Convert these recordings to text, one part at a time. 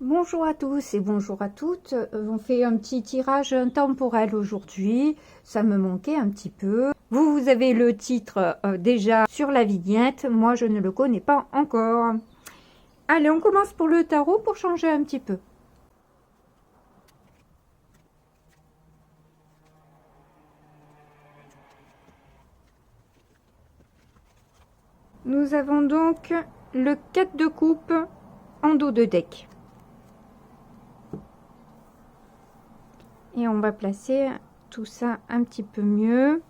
Bonjour à tous et bonjour à toutes. On fait un petit tirage intemporel aujourd'hui. Ça me manquait un petit peu. Vous avez le titre déjà sur la vignette. Moi, je ne le connais pas encore. Allez, on commence pour le tarot pour changer un petit peu. Nous avons donc le 4 de coupe en dos de deck. Et on va placer tout ça un petit peu mieux.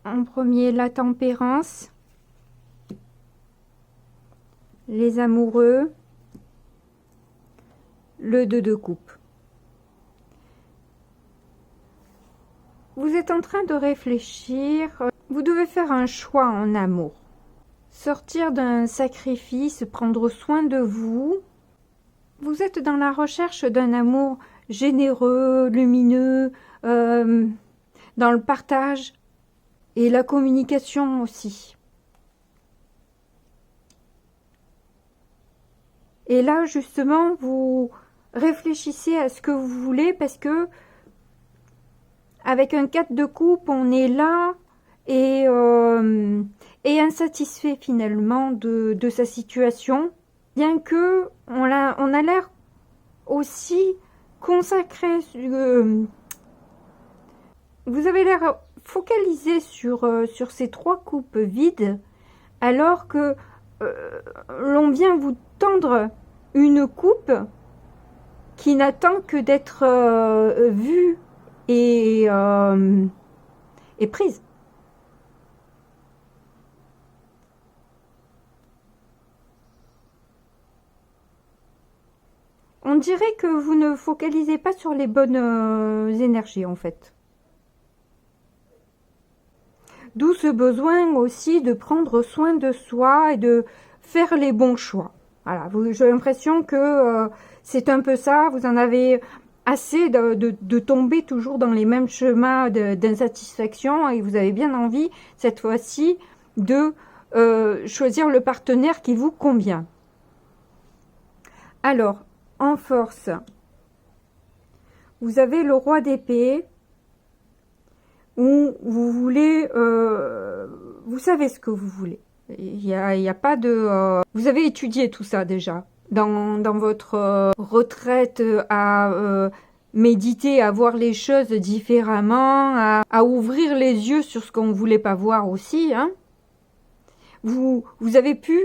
En premier, la tempérance, les amoureux, le 2 de coupe. Vous êtes en train de réfléchir, vous devez faire un choix en amour. Sortir d'un sacrifice, prendre soin de vous. Vous êtes dans la recherche d'un amour généreux, lumineux, dans le partage et la communication aussi. Et là, justement, vous réfléchissez à ce que vous voulez parce que avec un 4 de coupe, on est là et insatisfait finalement de sa situation, bien que on a l'air aussi consacré. Vous avez l'air focalisé sur ces 3 coupes vides, alors que l'on vient vous tendre une coupe qui n'attend que d'être vue et prise. On dirait que vous ne focalisez pas sur les bonnes énergies en fait. D'où ce besoin aussi de prendre soin de soi et de faire les bons choix. Voilà, j'ai l'impression que c'est un peu ça, vous en avez assez de tomber toujours dans les mêmes chemins d'insatisfaction et vous avez bien envie, cette fois-ci, de choisir le partenaire qui vous convient. Alors, en force, vous avez le roi d'épée, où vous voulez, vous savez ce que vous voulez. Il y a pas de... vous avez étudié tout ça déjà. Dans votre retraite à méditer, à voir les choses différemment, à ouvrir les yeux sur ce qu'on ne voulait pas voir aussi. Hein. Vous avez pu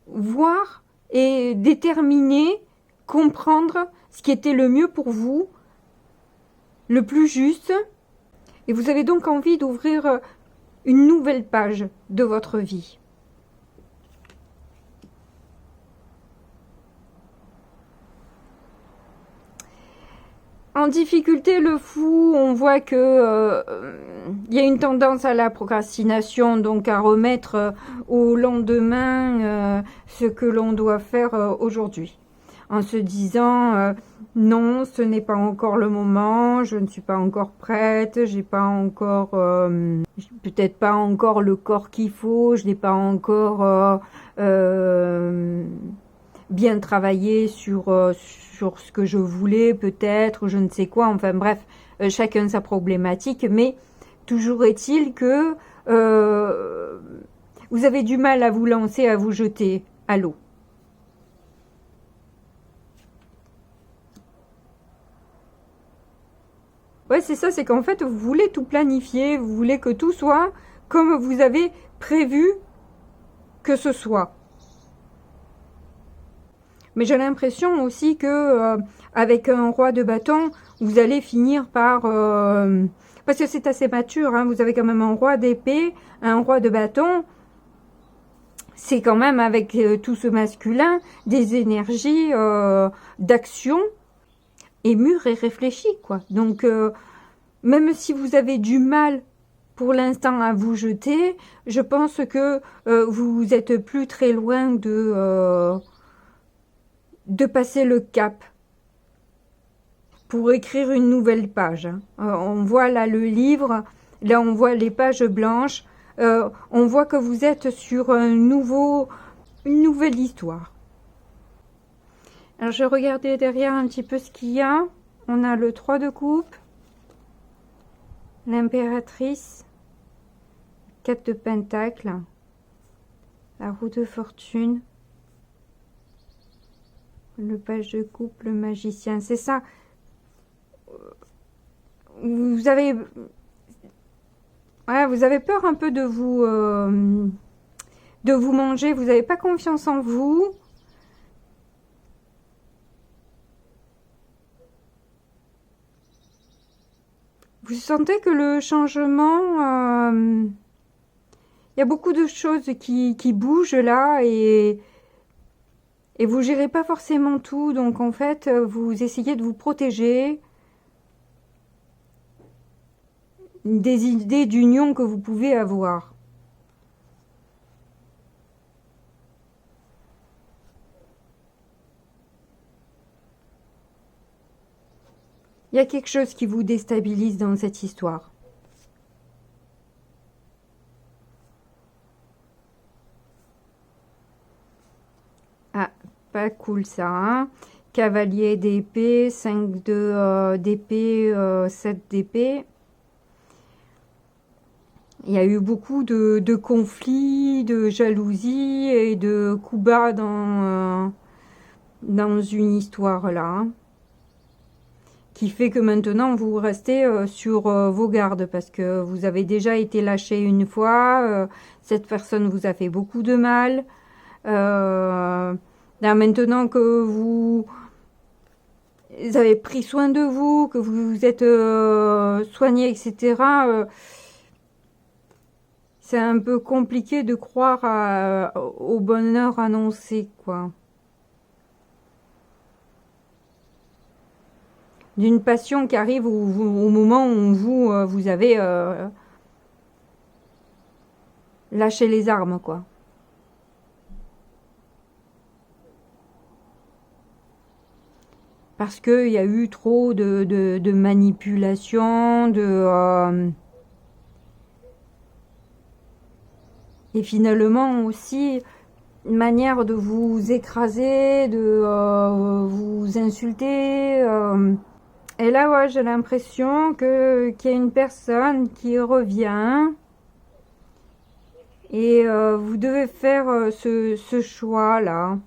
voir et déterminer, comprendre ce qui était le mieux pour vous, le plus juste. Et vous avez donc envie d'ouvrir une nouvelle page de votre vie. En difficulté, le fou, on voit que y a une tendance à la procrastination, donc à remettre au lendemain ce que l'on doit faire aujourd'hui. En se disant non, ce n'est pas encore le moment, je ne suis pas encore prête, j'ai pas encore, peut-être pas encore le corps qu'il faut, je n'ai pas encore bien travaillé sur ce que je voulais peut-être, je ne sais quoi, enfin bref, chacun sa problématique, mais toujours est-il que vous avez du mal à vous lancer, à vous jeter à l'eau. Ouais, c'est ça, c'est qu'en fait, vous voulez tout planifier, vous voulez que tout soit comme vous avez prévu que ce soit. Mais j'ai l'impression aussi que avec un roi de bâton, vous allez finir par... parce que c'est assez mature, hein, vous avez quand même un roi d'épée, un roi de bâton. C'est quand même avec tout ce masculin, des énergies d'action et mûres et réfléchies, quoi. Donc, même si vous avez du mal pour l'instant à vous jeter, je pense que vous êtes plus très loin de passer le cap pour écrire une nouvelle page. On voit là le livre, là on voit les pages blanches, on voit que vous êtes sur une nouvelle histoire. Alors, je regardais derrière un petit peu ce qu'il y a. On a le 3 de coupe, l'impératrice, 4 de pentacle, la roue de fortune, le page de coupe, le magicien. C'est ça. Vous avez peur un peu de vous manger. Vous n'avez pas confiance en vous. Vous sentez que le changement, il y a beaucoup de choses qui bougent là et vous gérez pas forcément tout. Donc en fait, vous essayez de vous protéger des idées d'union que vous pouvez avoir. Il y a quelque chose qui vous déstabilise dans cette histoire. Ah, pas cool ça, hein. Cavalier d'épée, 5 d'épée, 7 d'épée. Il y a eu beaucoup de conflits, de jalousie et de coups bas dans une histoire là, hein, qui fait que maintenant vous restez sur vos gardes parce que vous avez déjà été lâché une fois, cette personne vous a fait beaucoup de mal. Là, maintenant que vous avez pris soin de vous, que vous vous êtes soigné, etc., c'est un peu compliqué de croire au bonheur annoncé, quoi. D'une passion qui arrive au moment où vous avez lâché les armes, quoi. Parce qu'il y a eu trop de manipulation, et finalement aussi une manière de vous écraser, de vous insulter. Et là, ouais, j'ai l'impression qu'il y a une personne qui revient et vous devez faire ce choix-là.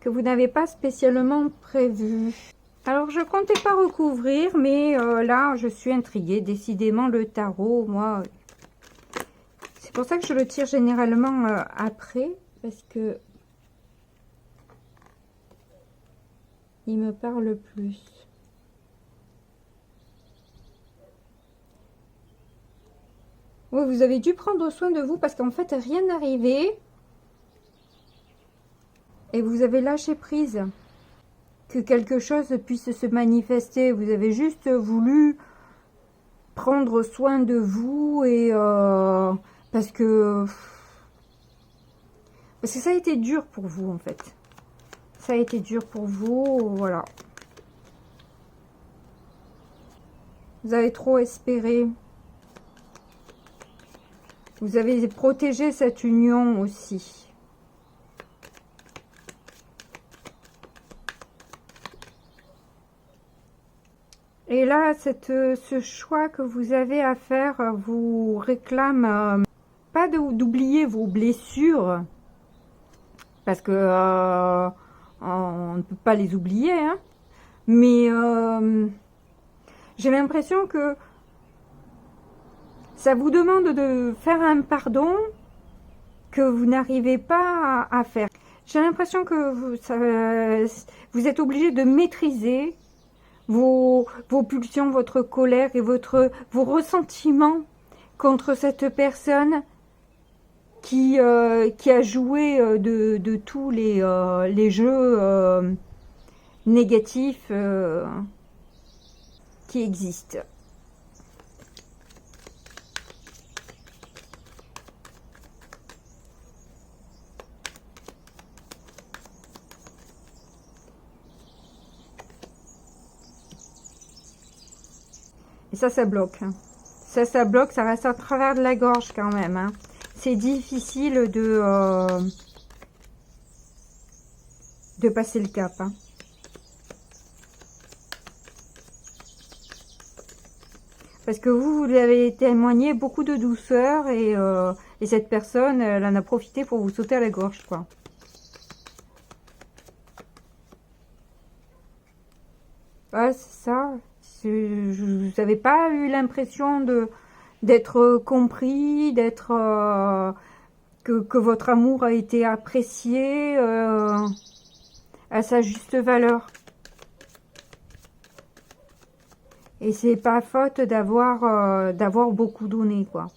Que vous n'avez pas spécialement prévu. Alors, je comptais pas recouvrir, mais là, je suis intriguée. Décidément, le tarot, moi, c'est pour ça que je le tire généralement après, parce que il me parle plus. Oui, vous avez dû prendre soin de vous parce qu'en fait, rien n'arrivait. Et vous avez lâché prise. Que quelque chose puisse se manifester. Vous avez juste voulu prendre soin de vous et parce que ça a été dur pour vous en fait. Ça a été dur pour vous, voilà. Vous avez trop espéré. Vous avez protégé cette union aussi. Et là, ce choix que vous avez à faire vous réclame pas d'oublier vos blessures, parce que on ne peut pas les oublier, hein, mais j'ai l'impression que ça vous demande de faire un pardon que vous n'arrivez pas à faire. J'ai l'impression que vous êtes obligé de maîtriser vos pulsions, votre colère et vos ressentiments contre cette personne qui a joué de tous les jeux négatifs qui existent. Et ça bloque. Ça bloque, ça reste à travers de la gorge quand même. Hein. C'est difficile de passer le cap. Hein. Parce que vous avez témoigné beaucoup de douceur et cette personne, elle en a profité pour vous sauter à la gorge, quoi. Ouais, c'est ça. Vous n'avez pas eu l'impression d'être compris, que votre amour a été apprécié à sa juste valeur. Et c'est pas faute d'avoir beaucoup donné, quoi.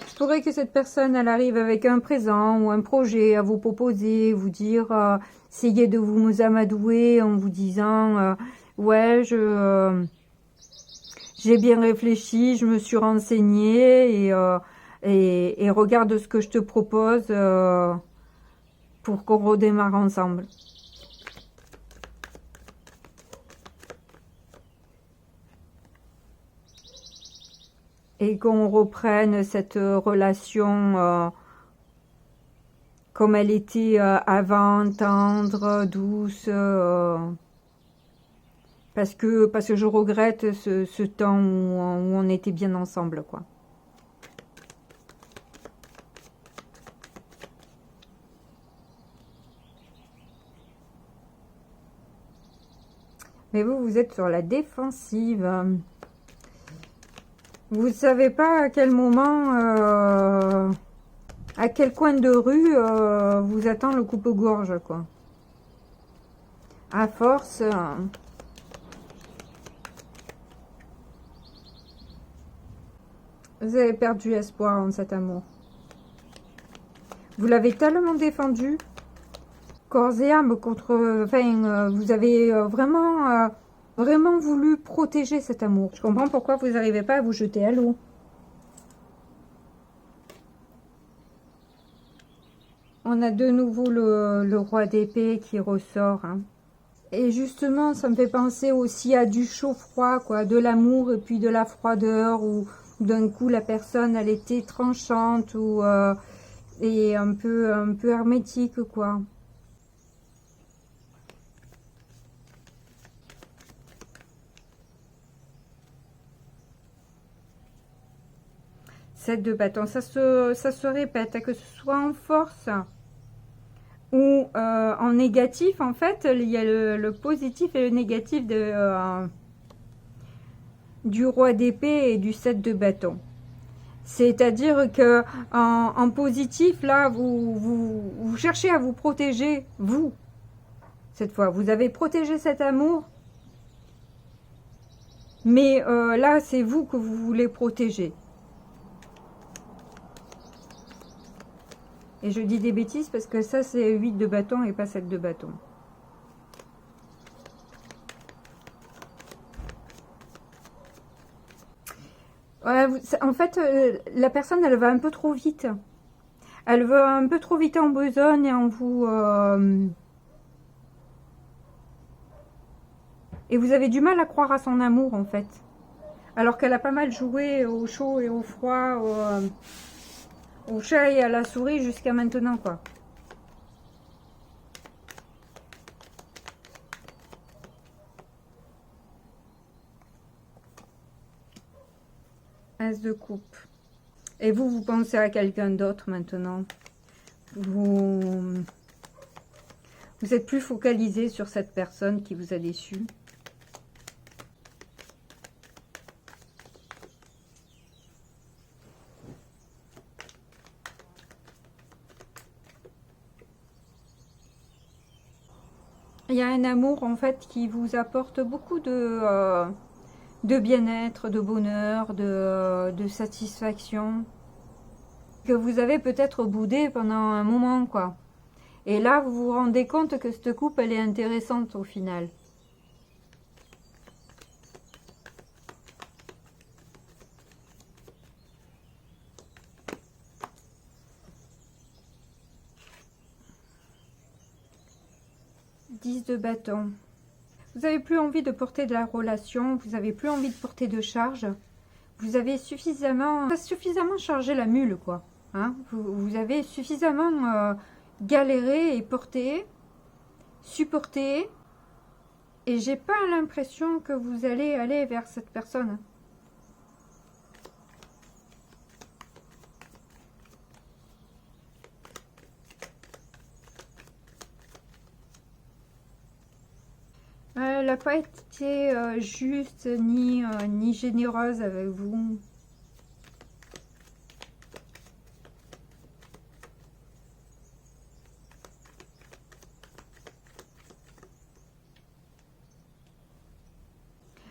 Il faudrait que cette personne, elle arrive avec un présent ou un projet à vous proposer, vous dire, essayez de vous amadouer en vous disant, ouais, j'ai bien réfléchi, je me suis renseignée et regarde ce que je te propose pour qu'on redémarre ensemble. Et qu'on reprenne cette relation comme elle était avant, tendre, douce. Parce que je regrette ce temps où on était bien ensemble, quoi. Mais vous êtes sur la défensive. Vous ne savez pas à quel moment, à quel coin de rue vous attend le coupe-gorge, quoi. À force... vous avez perdu espoir en cet amour. Vous l'avez tellement défendu, corps et âme, contre... Enfin, vous avez vraiment voulu protéger cet amour. Je comprends pourquoi vous n'arrivez pas à vous jeter à l'eau. On a de nouveau le roi d'épée qui ressort. Hein. Et justement, ça me fait penser aussi à du chaud-froid, quoi, de l'amour et puis de la froideur, où d'un coup la personne, elle était tranchante ou et un peu hermétique, quoi. Sept de bâton, ça se répète, que ce soit en force ou en négatif. En fait, il y a le positif et le négatif du roi d'épée et du 7 de bâton. C'est-à-dire que en positif, là, vous cherchez à vous protéger, vous, cette fois. Vous avez protégé cet amour, mais là, c'est vous que vous voulez protéger. Et je dis des bêtises parce que ça, c'est 8 de bâton et pas 7 de bâton. Ouais, en fait, la personne, elle va un peu trop vite. Elle va un peu trop vite en besogne et en vous... Et vous avez du mal à croire à son amour, en fait. Alors qu'elle a pas mal joué au chaud et au froid, au chat et à la souris jusqu'à maintenant, quoi. As de coupe. Et vous pensez à quelqu'un d'autre maintenant. Vous êtes plus focalisé sur cette personne qui vous a déçu. Il y a un amour en fait qui vous apporte beaucoup de bien-être, de bonheur, de satisfaction. Que vous avez peut-être boudé pendant un moment, quoi. Et là, vous vous rendez compte que cette coupe, elle est intéressante au final. 10 de bâton. Vous n'avez plus envie de porter de la relation, vous n'avez plus envie de porter de charge. Vous avez suffisamment chargé la mule, quoi. Hein, vous avez suffisamment galéré et porté, supporté. Et j'ai pas l'impression que vous allez aller vers cette personne. Elle n'a pas été juste ni généreuse avec vous.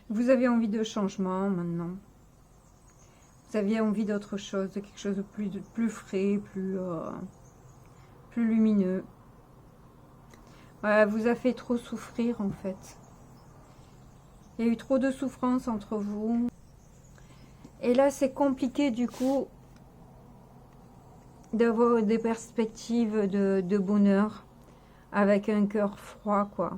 Vous avez envie de changement maintenant. Vous aviez envie d'autre chose, de quelque chose de plus frais, plus lumineux. Ouais, vous a fait trop souffrir en fait. Il y a eu trop de souffrance entre vous. Et là, c'est compliqué du coup d'avoir des perspectives de bonheur avec un cœur froid, quoi.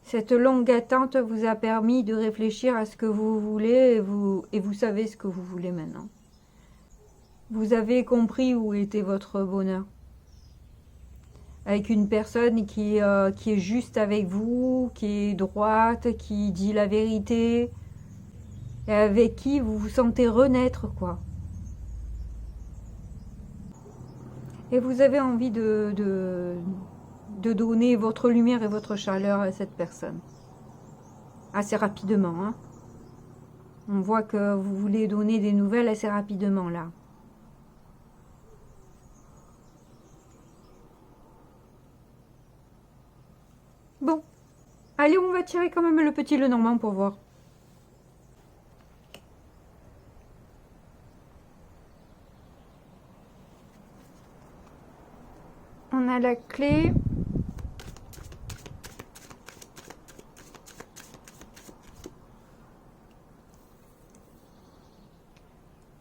Cette longue attente vous a permis de réfléchir à ce que vous voulez et vous savez ce que vous voulez maintenant. Vous avez compris où était votre bonheur. Avec une personne qui est juste avec vous, qui est droite, qui dit la vérité, et avec qui vous vous sentez renaître, quoi. Et vous avez envie de donner votre lumière et votre chaleur à cette personne. Assez rapidement, hein. On voit que vous voulez donner des nouvelles assez rapidement, là. Bon. Allez, on va tirer quand même le petit Lenormand pour voir. On a la clé.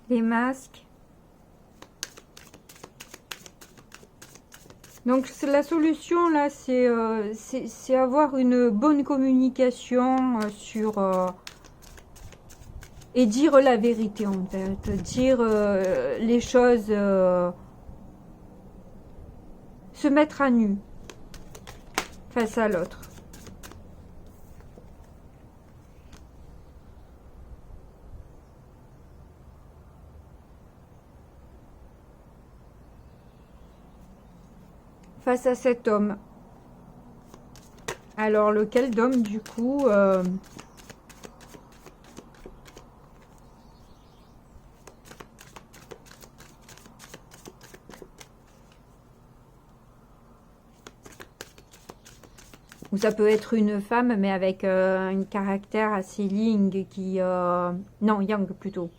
Les masques. Donc la solution là, c'est avoir une bonne communication et dire la vérité en fait, dire les choses, se mettre à nu face à l'autre. Face à cet homme. Alors, lequel d'homme, du coup ou ça peut être une femme, mais avec un caractère assez yin, qui... non, yang plutôt.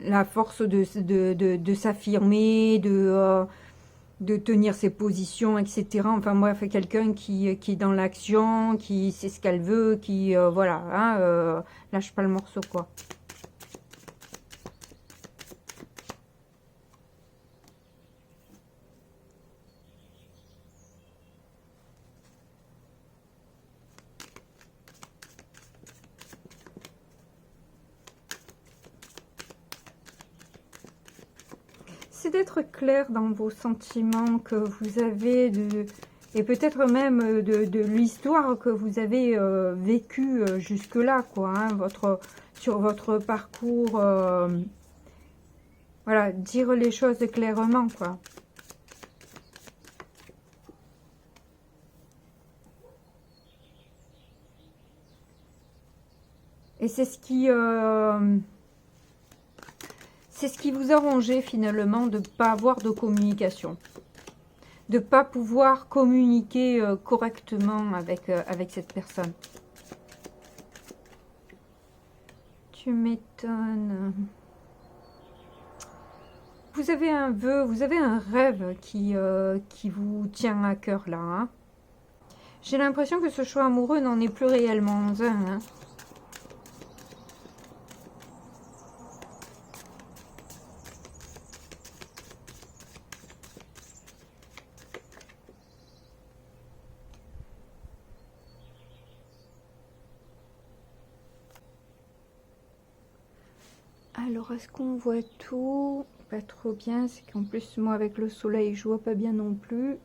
La force de s'affirmer, de tenir ses positions, etc. Enfin bref, quelqu'un qui est dans l'action, qui sait ce qu'elle veut, qui, voilà, hein, lâche pas le morceau, quoi. C'est d'être clair dans vos sentiments que vous avez, et peut-être même de l'histoire que vous avez vécue jusque-là, quoi, hein, sur votre parcours. Voilà, dire les choses clairement, quoi. Et c'est ce qui vous a rongé finalement, de ne pas avoir de communication. De ne pas pouvoir communiquer correctement avec cette personne. Tu m'étonnes. Vous avez un vœu, vous avez un rêve qui vous tient à cœur là. Hein. J'ai l'impression que ce choix amoureux n'en est plus réellement un. Hein. Alors, est-ce qu'on voit tout? Pas trop bien, c'est qu'en plus, moi, avec le soleil, je vois pas bien non plus.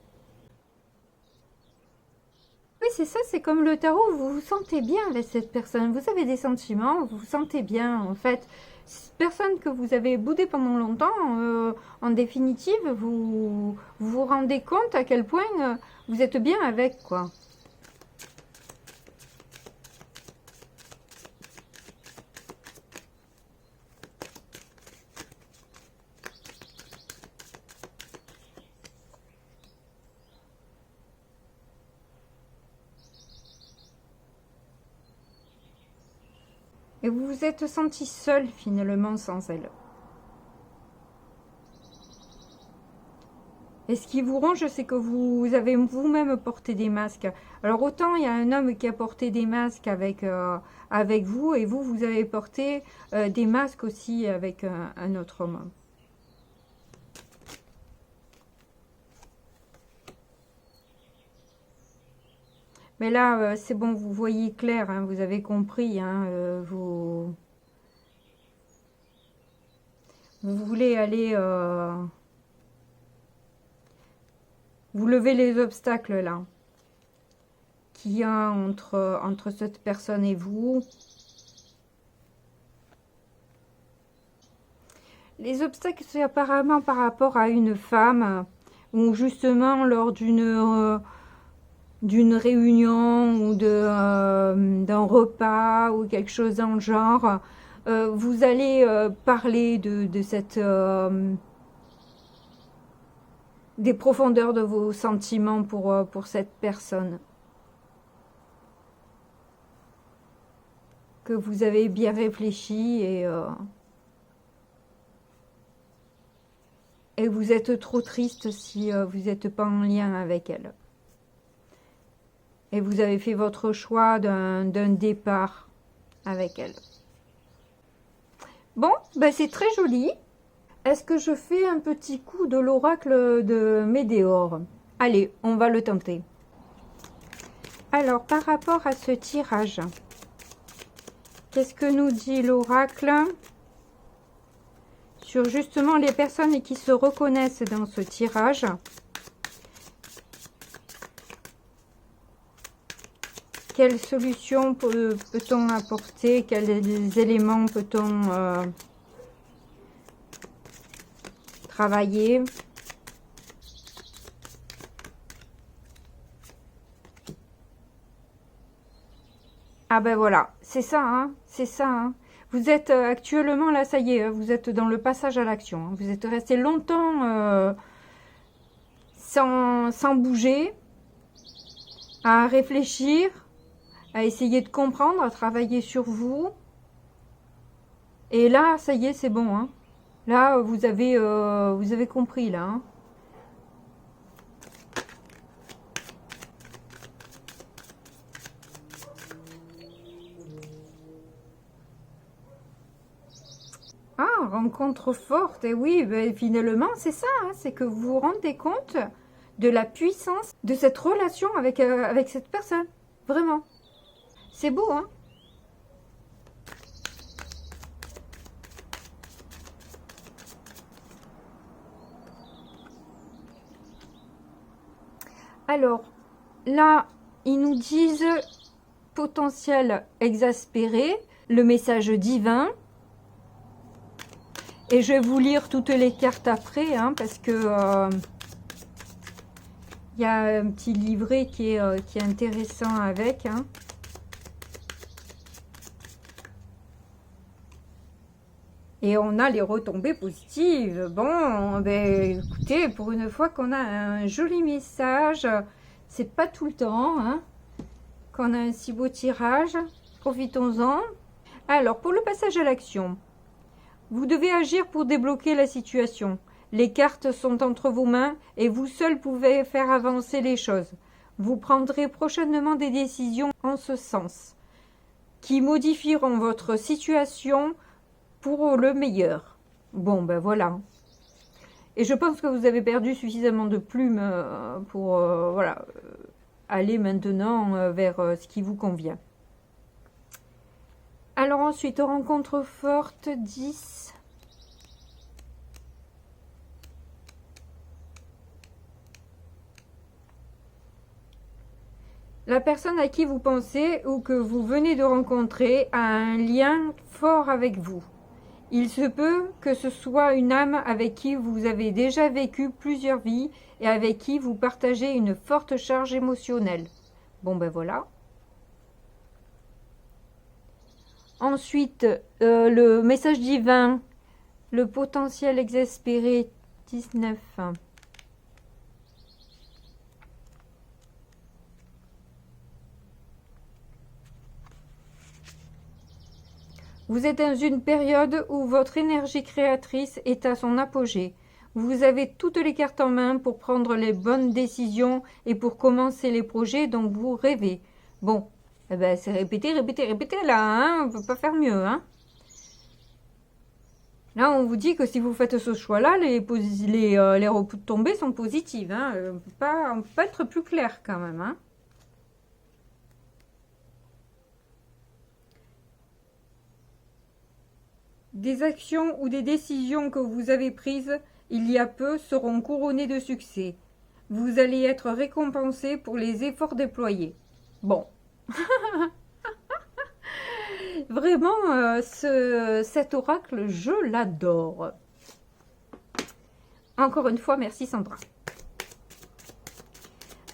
Oui, c'est ça, c'est comme le tarot, vous vous sentez bien avec cette personne, vous avez des sentiments, vous vous sentez bien, en fait. Personne que vous avez boudé pendant longtemps, en définitive, vous rendez compte à quel point vous êtes bien avec, quoi. Et vous vous êtes senti seul, finalement, sans elle. Et ce qui vous ronge, c'est que vous avez vous-même porté des masques. Alors autant il y a un homme qui a porté des masques avec vous, et vous, vous avez porté des masques aussi avec un autre homme. Mais là, c'est bon, vous voyez clair, hein, vous avez compris, hein, vous voulez aller... vous levez les obstacles là qu'il y a entre cette personne et vous. Les obstacles, c'est apparemment par rapport à une femme, ou justement lors d'une réunion ou d'un repas ou quelque chose dans le genre, vous allez parler de cette des profondeurs de vos sentiments pour cette personne que vous avez bien réfléchi et vous êtes trop triste si vous n'êtes pas en lien avec elle. Et vous avez fait votre choix d'un départ avec elle. Bon, ben c'est très joli. Est-ce que je fais un petit coup de l'oracle de Médéor? Allez, on va le tenter. Alors, par rapport à ce tirage, qu'est-ce que nous dit l'oracle sur justement les personnes qui se reconnaissent dans ce tirage? Quelles solutions peut-on apporter? Quels éléments peut-on travailler? Ah ben voilà, c'est ça, hein, c'est ça. Hein. Vous êtes actuellement, là, ça y est, vous êtes dans le passage à l'action. Hein. Vous êtes resté longtemps sans bouger, à réfléchir, à essayer de comprendre, à travailler sur vous. Et là, ça y est, c'est bon. Hein. Là, vous avez compris, là. Hein. Ah, rencontre forte, et oui, ben, finalement, c'est ça, hein, c'est que vous vous rendez compte de la puissance de cette relation avec cette personne. Vraiment. C'est beau, hein? Alors, là, ils nous disent potentiel exaspéré, le message divin. Et je vais vous lire toutes les cartes après, hein, parce que y a un petit livret qui est intéressant avec. Hein. Et on a les retombées positives. Bon, ben, écoutez, pour une fois qu'on a un joli message, c'est pas tout le temps, hein, qu'on a un si beau tirage. Profitons-en. Alors, pour le passage à l'action, vous devez agir pour débloquer la situation. Les cartes sont entre vos mains et vous seul pouvez faire avancer les choses. Vous prendrez prochainement des décisions en ce sens, qui modifieront votre situation pour le meilleur. Bon, ben voilà. Et je pense que vous avez perdu suffisamment de plumes pour voilà, aller maintenant vers ce qui vous convient. Alors ensuite, rencontre forte, 10. La personne à qui vous pensez ou que vous venez de rencontrer a un lien fort avec vous. Il se peut que ce soit une âme avec qui vous avez déjà vécu plusieurs vies et avec qui vous partagez une forte charge émotionnelle. Bon ben voilà. Ensuite, le message divin, le potentiel exaspéré, 19. Vous êtes dans une période où votre énergie créatrice est à son apogée. Vous avez toutes les cartes en main pour prendre les bonnes décisions et pour commencer les projets dont vous rêvez. Bon, eh ben, c'est répéter, répéter, répéter là, hein, on ne peut pas faire mieux. Hein. Là, on vous dit que si vous faites ce choix-là, les retombées sont positives. Hein. On ne peut pas être plus clair quand même. Hein. Des actions ou des décisions que vous avez prises il y a peu seront couronnées de succès. Vous allez être récompensé pour les efforts déployés. Bon. Vraiment, cet oracle, je l'adore. Encore une fois, merci Sandra.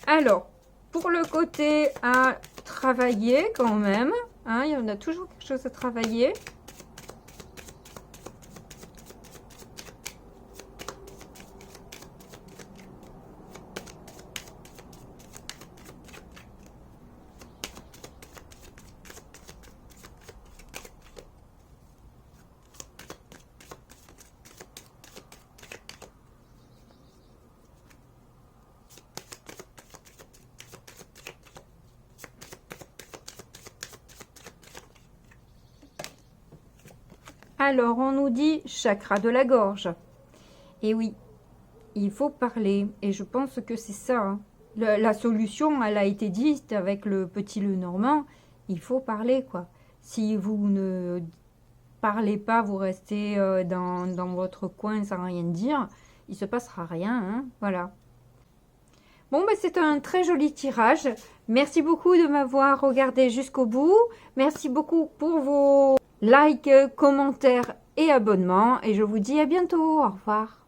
Alors, pour le côté à travailler quand même, hein, il y en a toujours quelque chose à travailler. Alors, on nous dit chakra de la gorge. Et oui, il faut parler. Et je pense que c'est ça. Hein. La solution, elle a été dite avec le petit Lenormand. Il faut parler, quoi. Si vous ne parlez pas, vous restez dans votre coin sans rien dire, il ne se passera rien. Hein. Voilà. Bon, ben, c'est un très joli tirage. Merci beaucoup de m'avoir regardé jusqu'au bout. Merci beaucoup pour vos likes, commentaires et abonnements. Et je vous dis à bientôt. Au revoir.